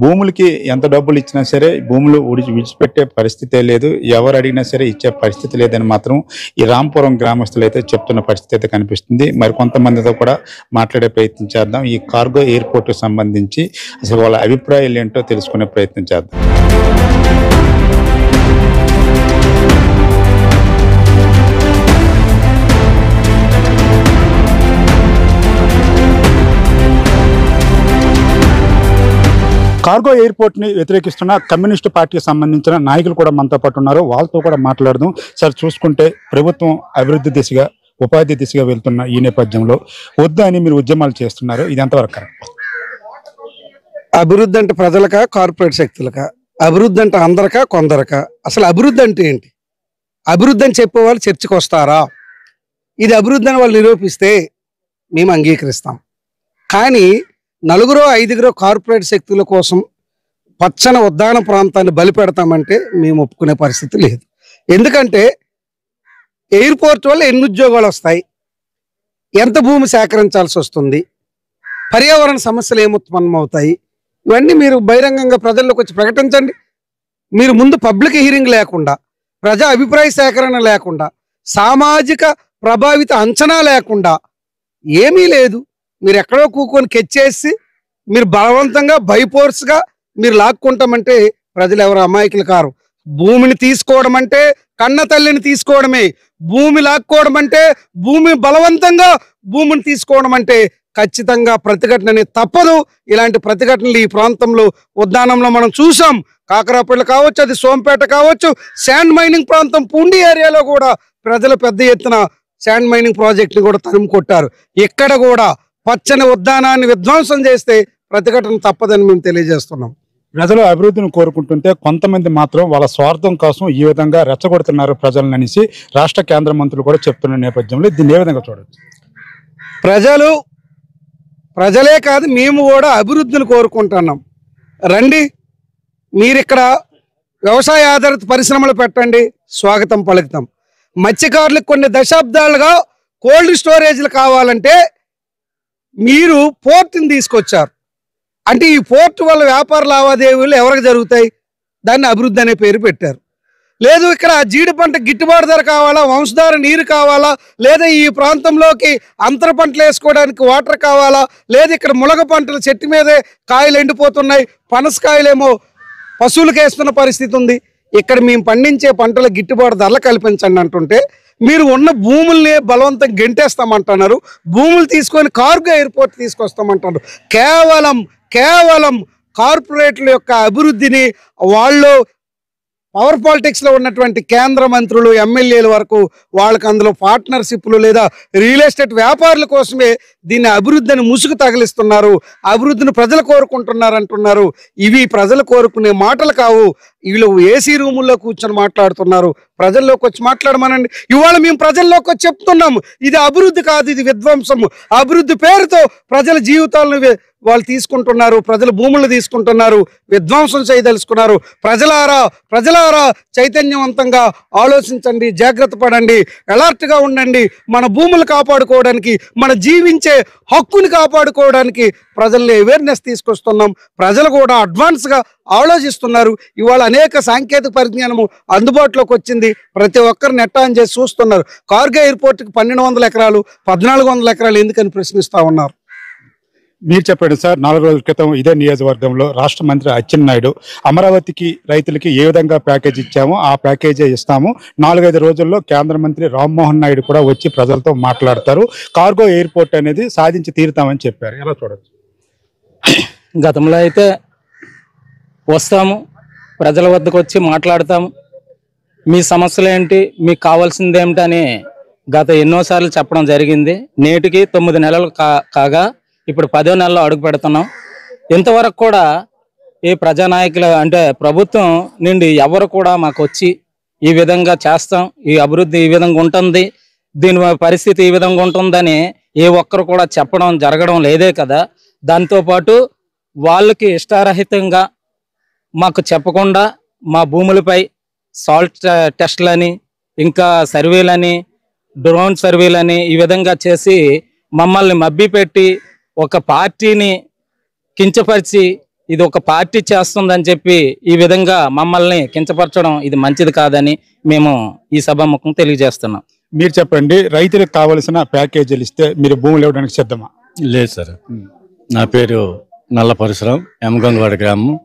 భూములకి ఎంత డబ్బులు ఇచ్చినా సరే భూములు విడిచిపెట్టే పరిస్థితే లేదు. ఎవరు అడిగినా సరే ఇచ్చే పరిస్థితి లేదని మాత్రం ఈ రాంపురం గ్రామస్తులు అయితే చెప్తున్న పరిస్థితి అయితే కనిపిస్తుంది. మరి కొంతమందితో కూడా మాట్లాడే ప్రయత్నం చేద్దాం. ఈ కార్గో ఎయిర్పోర్ట్ కు సంబంధించి అసలు వాళ్ళ అభిప్రాయాలు ఏంటో తెలుసుకునే ప్రయత్నం చేద్దాం. కార్గో ఎయిర్పోర్ట్ ని వ్యతిరేకిస్తున్న కమ్యూనిస్టు పార్టీకి సంబంధించిన నాయకులు కూడా మనతో పాటు ఉన్నారు. వాళ్ళతో కూడా మాట్లాడదాం. సార్, చూసుకుంటే ప్రభుత్వం అభివృద్ధి దిశగా, ఉపాధి దిశగా వెళ్తున్న ఈ నేపథ్యంలో వద్దు అని మీరు ఉద్యమాలు చేస్తున్నారు. ఇది ఎంతవరకు కరెక్ట్? అభివృద్ధి అంటే ప్రజలకా, కార్పొరేట్ శక్తులకా? అభివృద్ధి అంటే అందరికా, కొందరికా? అసలు అభివృద్ధి అంటే ఏంటి? అభివృద్ధి అని చెప్పేవాళ్ళు చర్చకు వస్తారా? ఇది అభివృద్ధి అని వాళ్ళు నిరూపిస్తే మేము అంగీకరిస్తాం. కానీ 4-5 కార్పొరేట్ శక్తుల కోసం పచ్చని ఉద్యాన ప్రాంతాన్ని బలిపెడతామంటే మేము ఒప్పుకునే పరిస్థితి లేదు. ఎందుకంటే ఎయిర్పోర్ట్ వల్ల ఎన్ని ఉద్యోగాలు వస్తాయి, ఎంత భూమి సేకరించాల్సి వస్తుంది, పర్యావరణ సమస్యలు ఏముత్పన్నమవుతాయి, ఇవన్నీ మీరు బహిరంగంగా ప్రజల్లోకి వచ్చి ప్రకటించండి. మీరు ముందు పబ్లిక్ హీరింగ్ లేకుండా, ప్రజా అభిప్రాయ సేకరణ లేకుండా, సామాజిక ప్రభావిత అంచనా లేకుండా ఏమీ లేదు. మీరు ఎక్కడో కూకొని కెచ్చేసి మీరు బలవంతంగా బైఫోర్స్గా మీరు లాక్కుంటామంటే ప్రజలు ఎవరు అమాయకులు కారు. భూమిని తీసుకోవడం అంటే కన్న తల్లిని తీసుకోవడమే. భూమి లాక్కోవడం అంటే భూమి బలవంతంగా భూమిని తీసుకోవడం అంటే ఖచ్చితంగా ప్రతిఘటన తప్పదు. ఇలాంటి ప్రతిఘటనలు ఈ ప్రాంతంలో ఉద్యానంలో మనం చూసాం. కాకరాపల్లి కావచ్చు, అది సోంపేట కావచ్చు, శాండ్ మైనింగ్ ప్రాంతం పూండి ఏరియాలో కూడా ప్రజలు పెద్ద ఎత్తున శాండ్ మైనింగ్ ప్రాజెక్టులు కూడా తరిమి కొట్టారు. ఇక్కడ కూడా పచ్చని ఉద్యానాన్ని విధ్వంసం చేస్తే ప్రతిఘటన తప్పదని మేము తెలియజేస్తున్నాం. ప్రజలు అభివృద్ధిని కోరుకుంటుంటే కొంతమంది మాత్రం వాళ్ళ స్వార్థం కోసం ఈ విధంగా రెచ్చగొడుతున్నారు ప్రజలను అనేసి రాష్ట్ర కేంద్ర మంత్రులు కూడా చెప్తున్న నేపథ్యంలో దీన్ని ఏ విధంగా చూడవచ్చు? ప్రజలే కాదు, మేము కూడా అభివృద్ధిని కోరుకుంటున్నాం. రండి, మీరిక్కడ వ్యవసాయ ఆధారిత పరిశ్రమలు పెట్టండి, స్వాగతం పలుకుతాం. మత్స్యకారులకు కొన్ని దశాబ్దాలుగా కోల్డ్ స్టోరేజ్లు కావాలంటే మీరు పోర్టుని తీసుకొచ్చారు. అంటే ఈ పోర్టు వల్ల వ్యాపార లావాదేవీలు ఎవరికి జరుగుతాయి? దాన్ని అభివృద్ధి అనే పేరు పెట్టారు. లేదు, ఇక్కడ జీడి పంట గిట్టుబాటు ధర కావాలా, వంశధార నీరు కావాలా, లేదా ఈ ప్రాంతంలోకి అంతర పంటలు వేసుకోవడానికి వాటర్ కావాలా, లేదా ఇక్కడ ములగ పంటలు చెట్టు మీదే కాయలు ఎండిపోతున్నాయి, పనసకాయలేమో పశువులకు వేస్తున్న పరిస్థితి ఉంది. ఇక్కడ మేము పండించే పంటల గిట్టుబాటు ధరలు కల్పించండి అంటుంటే మీరు ఉన్న భూముల్ని బలవంతం గెంటేస్తామంటున్నారు. భూములు తీసుకొని కార్గో ఎయిర్పోర్ట్ తీసుకొస్తామంటున్నారు. కేవలం కార్పొరేట్ల యొక్క అభివృద్ధిని వాళ్ళు పవర్ పాలిటిక్స్లో ఉన్నటువంటి కేంద్ర మంత్రులు ఎమ్మెల్యేల వరకు వాళ్ళకి అందులో పార్ట్నర్షిప్లు లేదా రియల్ ఎస్టేట్ వ్యాపారుల కోసమే దీన్ని అభివృద్ధిని ముసుగు తగిలిస్తున్నారు, అభివృద్ధిని ప్రజలు కోరుకుంటున్నారు అంటున్నారు. ఇవి ప్రజలు కోరుకునే మాటలు కావు. వీళ్ళు ఏసీ రూముల్లో కూర్చొని మాట్లాడుతున్నారు. ప్రజల్లోకి వచ్చి మాట్లాడమనండి. ఇవాళ మేము ప్రజల్లోకి వచ్చి చెప్తున్నాము, ఇది అభివృద్ధి కాదు, ఇది విధ్వంసము. అభివృద్ధి పేరుతో ప్రజల జీవితాలను వాళ్ళు తీసుకుంటున్నారు, ప్రజల భూములు తీసుకుంటున్నారు, విధ్వంసం చేయదలుచుకున్నారు. ప్రజలారా చైతన్యవంతంగా ఆలోచించండి, జాగ్రత్త పడండి, అలర్ట్గా ఉండండి. మన భూములు కాపాడుకోవడానికి, మన జీవించే హక్కుని కాపాడుకోవడానికి ప్రజల్ని అవేర్నెస్ తీసుకొస్తున్నాం. ప్రజలు కూడా అడ్వాన్స్గా ఆలోచిస్తున్నారు. ఇవాళ అనేక సాంకేతిక పరిజ్ఞానము అందుబాటులోకి వచ్చింది. ప్రతి ఒక్కరు నెట్ ఆన్ చేసి చూస్తున్నారు. కార్గో ఎయిర్పోర్ట్కి 1200 ఎకరాలు 1400 ఎకరాలు ఎందుకని ప్రశ్నిస్తూ ఉన్నారు. మీరు చెప్పండి సార్, 4 రోజుల క్రితం ఇదే నియోజకవర్గంలో రాష్ట్ర మంత్రి అచ్చెన్నాయుడు అమరావతికి రైతులకి ఏ విధంగా ప్యాకేజ్ ఇచ్చామో ఆ ప్యాకేజే ఇస్తాము, 4-5 రోజుల్లో కేంద్ర మంత్రి రామ్మోహన్ నాయుడు కూడా వచ్చి ప్రజలతో మాట్లాడతారు, కార్గో ఎయిర్పోర్ట్ అనేది సాధించి తీరుతామని చెప్పారు. ఎలా చూడొచ్చు? గతంలో అయితే వస్తాము, ప్రజల వద్దకు వచ్చి మాట్లాడతాము, మీ సమస్యలు ఏంటి, మీకు కావాల్సింది ఏమిటని గత ఎన్నోసార్లు చెప్పడం జరిగింది. నేటికి 9 నెలలు కాగా ఇప్పుడు 10వ నెలలో అడుగు పెడుతున్నాం. ఇంతవరకు కూడా ఈ ప్రజానాయకులు అంటే ప్రభుత్వం నుండి ఎవరు కూడా మాకు వచ్చి ఈ విధంగా చేస్తాం, ఈ అభివృద్ధి ఈ విధంగా ఉంటుంది, దీని పరిస్థితి ఈ విధంగా ఉంటుందని ఏ ఒక్కరు కూడా చెప్పడం జరగడం లేదే కదా. దాంతోపాటు వాళ్ళకి ఇష్టారహితంగా మాకు చెప్పకుండా మా భూములపై సాల్ట్ టెస్టులని, ఇంకా సర్వేలని, డ్రోన్ సర్వేలని ఈ విధంగా చేసి మమ్మల్ని మభ్యపెట్టి ఒక పార్టీని కించపరిచి ఇది ఒక పార్టీ చేస్తుందని చెప్పి ఈ విధంగా మమ్మల్ని కించపరచడం ఇది మంచిది కాదని మేము ఈ సభాముఖం తెలియజేస్తున్నాం. మీరు చెప్పండి, రైతులకు కావలసిన ప్యాకేజీలు ఇస్తే మీరు భూములు ఇవ్వడానికి సిద్ధమా? లేదు సార్, నా పేరు నల్ల పరశురాం, ఎమగంగవాడ గ్రామం.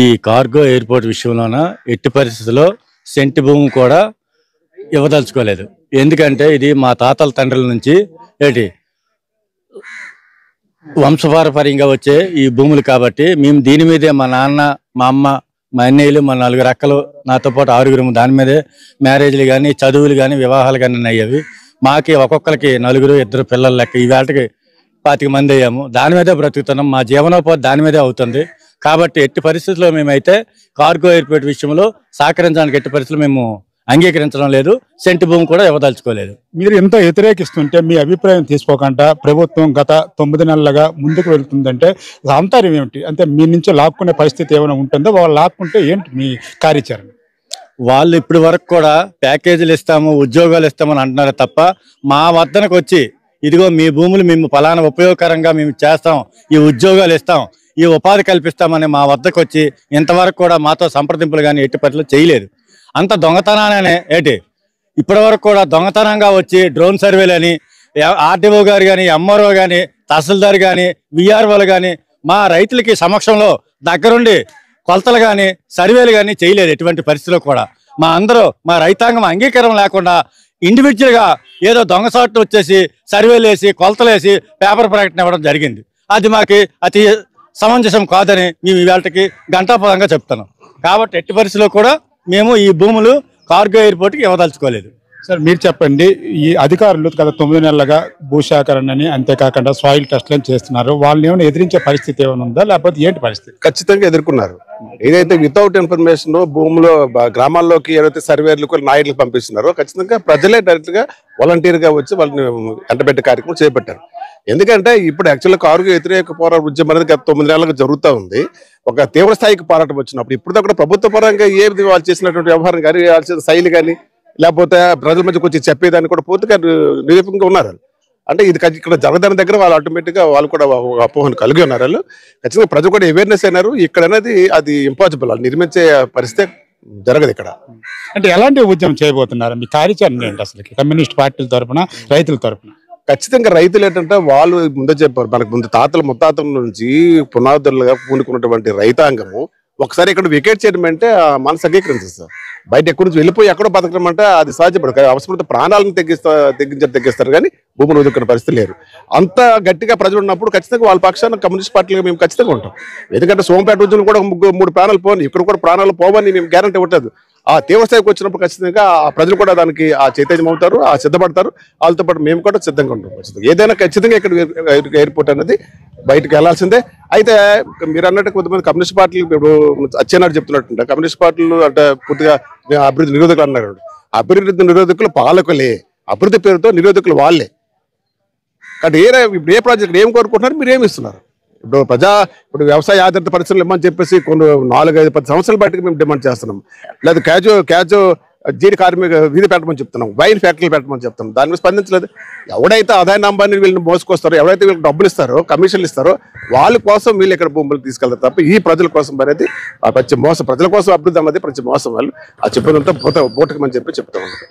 ఈ కార్గో ఎయిర్పోర్ట్ విషయంలోన ఎట్టి పరిస్థితుల్లో సెంటి భూమి కూడా ఇవ్వదలుచుకోలేదు. ఎందుకంటే ఇది మా తాతల తండ్రుల నుంచి వంశపారపర్యంగా వచ్చే ఈ భూములు కాబట్టి మేము దీని మీదే మా నాన్న, మా అమ్మ, మా అన్నయ్యలు, మా 4 అక్కలు, నాతో పాటు 6 దాని మీదే మ్యారేజ్లు కానీ, చదువులు కానీ, వివాహాలు కానీ అయ్యేవి. మాకి ఒక్కొక్కరికి 4, 2 పిల్లల లెక్క ఈ వేటకి 25 మంది అయ్యాము. దాని మీదే బ్రతుకుతున్నాం, మా జీవనోపాధి దాని మీదే అవుతుంది. కాబట్టి ఎట్టి పరిస్థితుల్లో మేమైతే కార్గో ఎయిర్పోర్ట్ విషయంలో సహకరించడానికి ఎట్టి పరిస్థితుల్లో మేము అంగీకరించడం లేదు, సెంటి భూమి కూడా ఇవ్వదలుచుకోలేదు. మీరు ఎంత వ్యతిరేకిస్తుంటే మీ అభిప్రాయం తీసుకోకుండా ప్రభుత్వం గత 9 నెలలుగా ముందుకు వెళ్తుందంటే ఆంతర్యం ఏమిటి? అంటే మీ నుంచి లాక్కునే పరిస్థితి ఏమైనా ఉంటుందో, వాళ్ళు లాక్కుంటే ఏంటి మీ కార్యాచరణ? వాళ్ళు ఇప్పటి వరకు కూడా ప్యాకేజీలు ఇస్తాము, ఉద్యోగాలు ఇస్తామని అంటున్నారు తప్ప మా వద్దనకు వచ్చి ఇదిగో మీ భూములు మేము ఫలానా ఉపయోగకరంగా మేము చేస్తాం, ఈ ఉద్యోగాలు ఇస్తాం, ఈ ఉపాధి కల్పిస్తామని మా వద్దకు వచ్చి ఇంతవరకు కూడా మాతో సంప్రదింపులు కానీ ఎట్టి పరిస్థితుల్లో చేయలేదు. అంత దొంగతనానే ఇప్పటి వరకు కూడా దొంగతనంగా వచ్చి డ్రోన్ సర్వేలని ఆర్టీఓ గారు కానీ, ఎంఆర్ఓ కానీ, తహసీల్దార్ కానీ, విఆర్ఓలు కానీ మా రైతులకి సమక్షంలో దగ్గరుండి కొలతలు కానీ, సర్వేలు కానీ చేయలేదు. ఎటువంటి పరిస్థితిలో కూడా మా రైతాంగం అంగీకారం లేకుండా ఇండివిజువల్గా ఏదో దొంగసాట్లు వచ్చేసి సర్వేలు వేసి, కొలతలు వేసి పేపర్ ప్రకటన ఇవ్వడం జరిగింది. అది మాకు అతి సమంజసం కాదని మేము ఇవాళకి గంటాపదంగా చెప్తున్నాం. కాబట్టి ఎట్టి పరిస్థితిలో కూడా మేము ఈ భూములు కార్గో ఎయిర్పోర్ట్కి ఇవ్వదలుచుకోలేదు. సార్ మీరు చెప్పండి, ఈ అధికారులు గత 9 నెలలుగా భూసేకరణని అంతేకాకుండా సాయిల్ టెస్ట్లను చేస్తున్నారు, వాళ్ళని ఏమైనా ఎదిరించే పరిస్థితి ఏమైనా ఉందా, లేకపోతే ఏంటి పరిస్థితి? ఖచ్చితంగా ఎదుర్కొన్నారు. ఏదైతే వితౌట్ ఇన్ఫర్మేషన్ భూములో గ్రామాల్లోకి ఏదైతే సర్వేర్లకు నాయకులకు పంపిస్తున్నారో ఖచ్చితంగా ప్రజలే డైరెక్ట్ గా వాలంటీర్ గా వచ్చి వాళ్ళని ఎంటబెట్టే కార్యక్రమం చేపట్టారు. ఎందుకంటే ఇప్పుడు యాక్చువల్గా కార్గో వ్యతిరేక పోరాట ఉద్యమం అనేది గత 9 నెలలుగా జరుగుతూ ఉంది. ఒక తీవ్ర స్థాయికి పోరాటం వచ్చినప్పుడు ఇప్పుడు కూడా ప్రభుత్వ పరంగా ఏ విధంగా వాళ్ళు చేసినటువంటి వ్యవహారం కానీ, వాళ్ళ శైలి కానీ, లేకపోతే ప్రజల మధ్య కొంచెం చెప్పేదాన్ని కూడా పూర్తిగా నిరూపంగా ఉన్నారు. అంటే ఇది ఇక్కడ జరగదాని దగ్గర వాళ్ళు ఆటోమేటిక్ గా వాళ్ళు కూడా అపోహను కలిగి ఉన్నారు. వాళ్ళు ఖచ్చితంగా ప్రజలు కూడా అవేర్నెస్ అయినారు. ఇక్కడ అనేది అది ఇంపాసిబుల్, వాళ్ళు నిర్మించే పరిస్థితి జరగదు ఇక్కడ. అంటే ఎలాంటి ఉద్యమం చేయబోతున్నారు? మీ కార్యాచరణ ఏంటి అసలు కమ్యూనిస్ట్ పార్టీల తరఫున, రైతుల తరఫున? ఖచ్చితంగా రైతులు ఏంటంటే వాళ్ళు ముందే చెప్పారు, మనకు ముందు తాతల ముత్తాతల నుంచి పునాదులుగా పూనుకున్నటువంటి రైతాంగము ఒకసారి ఇక్కడ వికెట్ చేయడం అంటే మనసు అంగీకరించారు. బయట ఎక్కడి నుంచి వెళ్ళిపోయి ఎక్కడో బతకడం అంటే అది సాధ్యపడదు. అవసరమైతే ప్రాణాలను తెగిస్తారు కానీ భూములు వదులుకునే పరిస్థితి లేరు. అంత గట్టిగా ప్రజలు ఉన్నప్పుడు ఖచ్చితంగా వాళ్ళ పక్షాన కమ్యూనిస్ట్ పార్టీలుగా మేము ఖచ్చితంగా ఉంటాం. ఎందుకంటే సోంపేట రోజులు కూడా 3 ప్రాణాలు పోని, ఇక్కడ కూడా ప్రాణాలు పోవని మేము గ్యారంటీ ఇవ్వట్లేదు. ఆ తీవ్రస్థాయికి వచ్చినప్పుడు ఖచ్చితంగా ఆ ప్రజలు కూడా దానికి ఆ చైతన్యం అవుతారు, ఆ సిద్ధపడతారు. వాళ్ళతో పాటు మేము కూడా సిద్ధంగా ఉంటాం. ఖచ్చితంగా ఏదైనా ఖచ్చితంగా ఇక్కడ ఎయిర్పోర్ట్ అనేది బయటకు వెళ్లాల్సిందే. అయితే మీరు అన్నట్టు కొంతమంది కమ్యూనిస్ట్ పార్టీలు ఇప్పుడు అచ్చెన్నాడు చెప్తున్నట్టు కమ్యూనిస్ట్ పార్టీలు అంటే పూర్తిగా అభివృద్ధి నిరోధకులు అన్నారు. అభివృద్ధి నిరోధకులు పాలకులే, అభివృద్ధి పేరుతో నిరోధకులు వాళ్ళే. కాబట్టి ఇప్పుడు ఏ ప్రాజెక్ట్ ఏం కోరుకుంటున్నారు, మీరు ఏమి ఇస్తున్నారు? ఇప్పుడు వ్యవసాయ ఆధారిత పరిశ్రమలు ఇమ్మని చెప్పేసి కొన్ని 4-5-10 సంవత్సరాల బయటకు మేము డిమాండ్ చేస్తున్నాం. లేదా క్యాజో జీడి కార్మిక వీధి పెట్టమని చెప్తున్నాం, వైన్ ఫ్యాక్టరీలు పెట్టమని చెప్తున్నాం. దాని మీద స్పందించలేదు. ఎవడైతే ఆదాయ అంబానీ వీళ్ళని మోసుకొస్తారో, ఎవరైతే వీళ్ళకి డబ్బులు ఇస్తారో, కమిషన్లు ఇస్తారో వాళ్ళ కోసం వీళ్ళు ఇక్కడ భూములు తీసుకెళ్తారు తప్ప ఈ ప్రజల కోసం అనేది ప్రతి మోసం, ప్రజల కోసం అభివృద్ధి అన్నది ప్రతి మోసం. వాళ్ళు ఆ చెప్పినంత బోటకమని చెప్పి చెప్తా ఉన్నారు.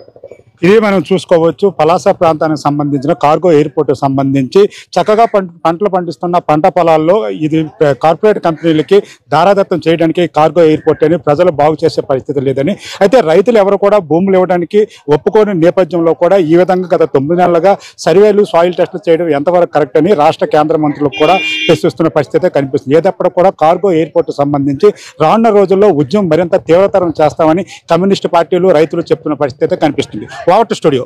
ఇది మనం చూసుకోవచ్చు. పలాస ప్రాంతానికి సంబంధించిన కార్గో ఎయిర్పోర్ట్ సంబంధించి చక్కగా పంటలు పండిస్తున్న పంట పొలాల్లో ఇది కార్పొరేట్ కంపెనీలకి దారాదత్తం చేయడానికి కార్గో ఎయిర్పోర్ట్ అని ప్రజలు బాగు చేసే పరిస్థితి లేదని, అయితే రైతులు ఎవరు కూడా భూములు ఇవ్వడానికి ఒప్పుకోని నేపథ్యంలో కూడా ఈ విధంగా గత 9 నెలలుగా సర్వేలు, సాయిల్ టెస్టులు చేయడం ఎంతవరకు కరెక్ట్ అని రాష్ట్ర కేంద్ర మంత్రులకు కూడా ప్రశ్నిస్తున్న పరిస్థితి కనిపిస్తుంది. ఏదప్పుడు కూడా కార్గో ఎయిర్పోర్ట్ సంబంధించి రానున్న రోజుల్లో ఉద్యమం మరింత తీవ్రతరం చేస్తామని కమ్యూనిస్టు పార్టీలు, రైతులు చెప్తున్న పరిస్థితి కనిపిస్తుంది. Water studio.